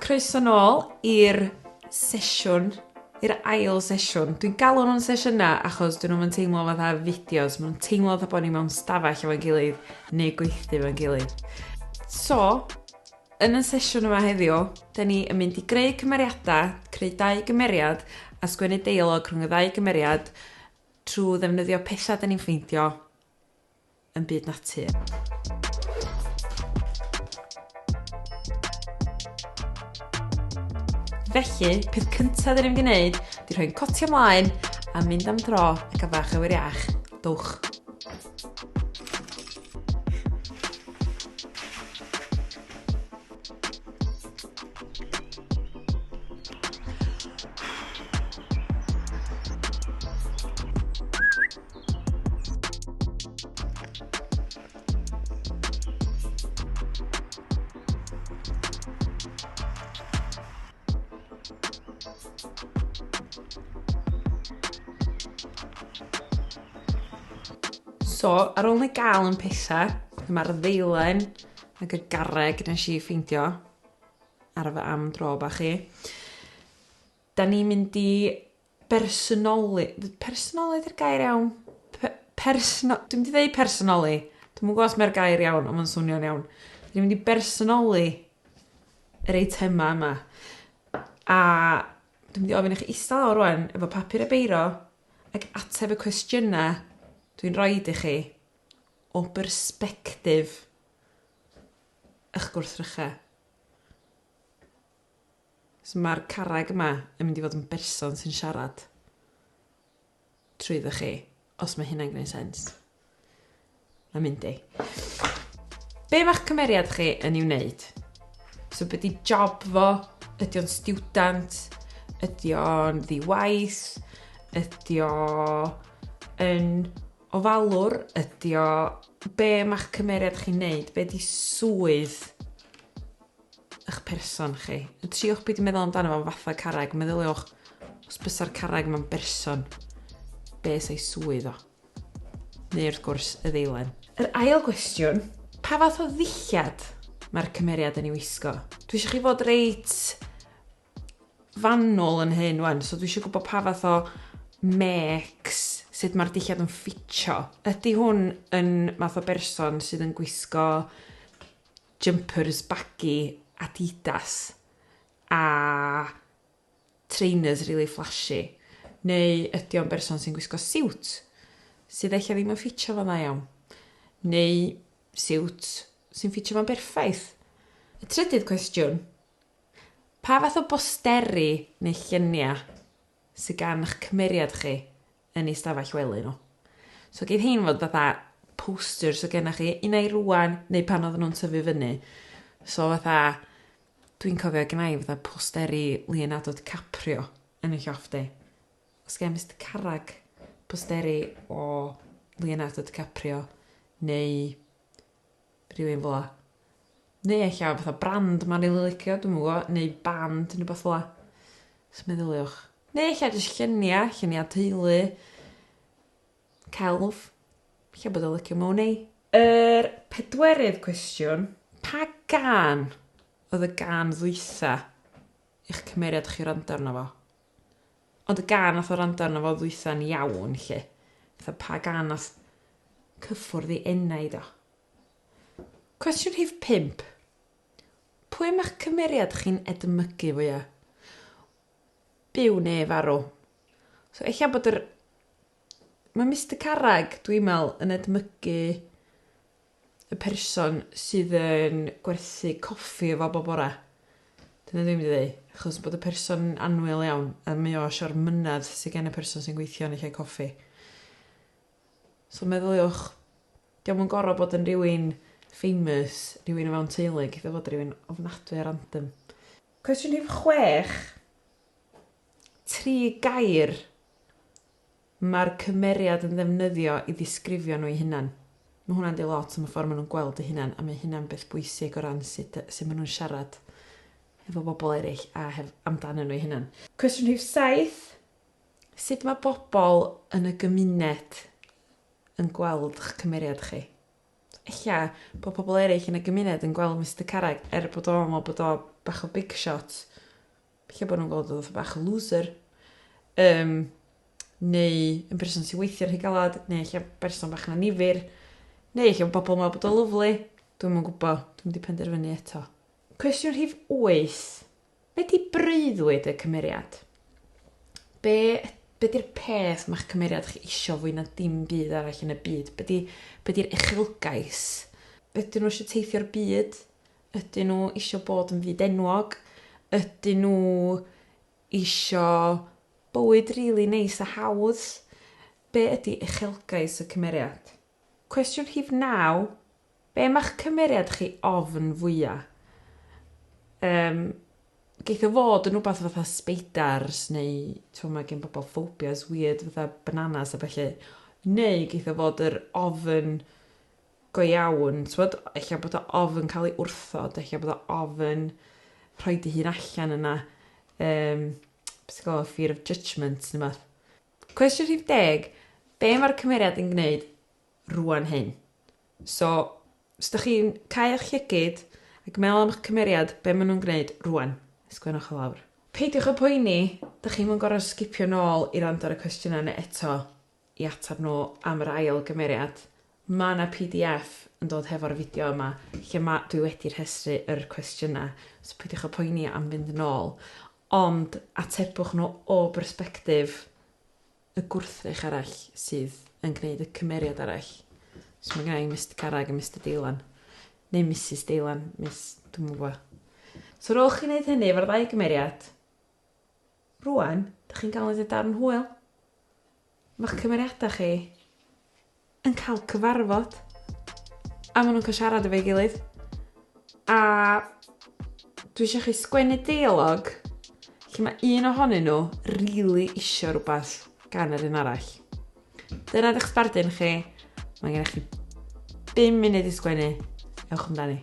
Croeso nôl i'r sesiwn, i'r ail sesiwn. Dwi'n galw nhw'n sesiynau achos dyn nhw'n teimlo fatha fideos. Mae'n teimlo fatha bod ni mewn stafell efo'n gilydd neu gweithio efo'n gilydd. So, yn y sesiwn yma heddiw, da ni yn mynd i greu cymeriadau, creu 2 gymeriad a sgwennu deialog rhwng y 2 gymeriad trwy ddefnyddio pethau da ni'n ffeindio yn byd natur. Felly, peth cyntaf dyn ni'n gwneud, di rhoi'n cotio ymlaen a mynd am dro ac a bach awyr iach. Dwch. So, ar ôl ni gael yn pethau, mae'r ddeilen ac y garreg nes i ffeindio ar y am dro bach i. Da ni'n mynd i bersonoli. Personoli ydy'r gair iawn? Dwi'n mynd i ddweud personoli. Dwi'n mynd gwybod os mae'r gair iawn, ond mae'n swnio'n iawn. Da ni'n mynd i bersonoli yr eitema yma. A dwi'n mynd i ofyn i chi eistedd lawr rwan efo papur a beiro ac ateb y cwestiynau dwi'n rhoid i chi o bersbectif eich gwrthrychau. So mae'r carreg yma yn mynd i fod yn berson sy'n siarad trwyddo chi, os mae hynna'n gwneud sens. Mae'n mynd i. Be mae'ch cymeriad chi yn ei wneud? So be di job fo? Ydy o'n stiwdant? Ydy o'n ddiwaith? Ydy o'n ofalwr? Ydy o... Be mae'ch cymeriad chi'n neud? Be di swydd eich person chi? Triwch beth i'n meddwl amdano fo fatha carreg. Meddyliwch, os bysa'r carreg mewn berson, be sy'i swydd o? Neu wrth gwrs y ddeilen. Yr ail gwestiwn, pa fath o ddilliad mae'r cymeriad yn ei wisgo? Dwi eisiau chi fod reit fanwl yn hyn wan, so dwi eisiau gwybod pa fath o mecs, sut mae'r dillad yn ffitio. Ydy hwn yn math o berson sydd yn gwisgo jumpers baggy Adidas a trainers really flashy? Neu ydy o'n berson sy'n gwisgo siwt sydd eich ddim yn ffitio fo'n dda iawn? Neu siwt sy'n ffitio fo'n berffaith? Y trydydd cwestiwn, pa fath o bosteri neu lluniau sydd gan eich cymeriad chi yn ei stafell wely nhw? So geith hyn fod fatha posters o gennych chi, unai rwan neu pan oedd nhw'n tyfu fyny. So fatha, dwi'n cofio gennau fatha posteri Leonardo DiCaprio yn y llofft i. Os gen Mr Carrag posteri o Leonardo DiCaprio neu rhywun fel la. Neu eich fatha brand ma'n rili licio, dwi'n mwyn, neu band neu beth fel la. So meddyliwch. Neu eich jyst lluniau teulu, celf, eich bod y licio mewn ei. Yr pedwerydd cwestiwn, pa gan oedd y gan ddwytha i'ch cymeriad chi rand arno fo? Ond y gan oedd o rand arno fo ddwytha'n iawn, lle. Fatha pa gan oedd cyffwrdd i enaid o. Cwestiwn rhif 5. Pwy mae'ch cymeriad chi'n edmygu fwyaf? Byw neu farw. So eich bod yr... Mae Mr Carrag, dwi'n meddwl, yn edmygu y person sydd yn gwerthu coffi efo bob bore. Dyna dwi'n mynd i ddweud. Achos bod y person anwyl iawn a mae o eisiau'r mynadd sydd gen y person sy'n gweithio yn eich coffi. So meddyliwch, diolch yn gorau bod yn rhywun famous, rhywun o fewn teulu, gyda fod rhywun ofnadwy a random. Cwestiwn rhif 6. 3 gair mae'r cymeriad yn ddefnyddio i ddisgrifio nhw eu hunan. Mae hwnna'n dweud lot am y ffordd maen nhw'n gweld eu hunan, a mae hynna'n beth bwysig o ran sut maen nhw'n siarad efo bobl eraill a amdano nhw eu hunan. Cwestiwn rhif 7. Sut mae bobl yn y gymuned yn gweld eich cymeriad chi? Ella bod pobl eraill yn y gymuned yn gweld Mr Carrag bod o'n meddwl bod o bach o big shot. Lle bod nhw'n gweld oedd bach o loser. Neu yn person sy'n weithio rhy galad, neu lle person bach na nifir, neu lle bobl mewn bod o lyflu. Dwi'n yn gwybod, dwi'n mynd i penderfynu eto. Cwestiwn rhif 8. Be di breuddwyd y cymeriad? Be di'r peth mae'ch cymeriad chi isio fwy na dim byd arall yn y byd? Be di'r uchelgais? Ydyn nhw eisiau teithio'r byd? Ydyn nhw eisiau bod yn fyd enwog? Ydyn nhw eisiau bywyd rili neis a hawdd? Be ydy uchelgais y cymeriad? Cwestiwn rhif 9. Be mae'ch cymeriad chi ofn fwyaf? Geith o fod yn rhywbeth fatha speidars neu mae gen bobl phobias weird fatha bananas a felly. Neu geith o fod yr ofn go iawn. Eich bod o ofn cael ei wrthod, eich bod o ofn rhoi dy hun allan yna. Beth sy'n gweld, fear of judgment neu beth. Cwestiwn rhif 10. Be mae'r cymeriad yn gwneud rwan hyn? So, os ydych chi'n cael eich iechyd ac meddwl am eich cymeriad, be maen nhw'n gwneud rwan? Ysgrifennwch o lawr. Peidiwch y poeni, ydych chi'n mynd gorau sgipio nôl i rand ar y cwestiynau neu eto i atab nhw am yr ail gymeriad. Mae yna PDF yn dod hefo'r fideo yma, lle dwi wedi rhestru yr cwestiynau, so peidiwch y poeni am fynd nôl. Ond atebwch nhw o bersbectif y gwrthrych arall sydd yn gwneud y cymeriad arall. So mae gen i Mr Carreg a Mr Deilan. Neu Mrs Deilan, dwi'n gwybod. So rowch chi'n neud hynny efo'r 2 gymeriad. Rwan, ydych chi'n cael ei darn hwyl. Mae'ch cymeriadau chi yn cael cyfarfod. A maen nhw'n cael siarad efo'i gilydd. A dwi eisiau chi sgwennu dialog lle mae un ohonyn nhw rili isio rhywbeth gan yr un arall. Dyna eich sbardun chi. Mae gennych chi 5 munud i sgwennu. Ewch amdani.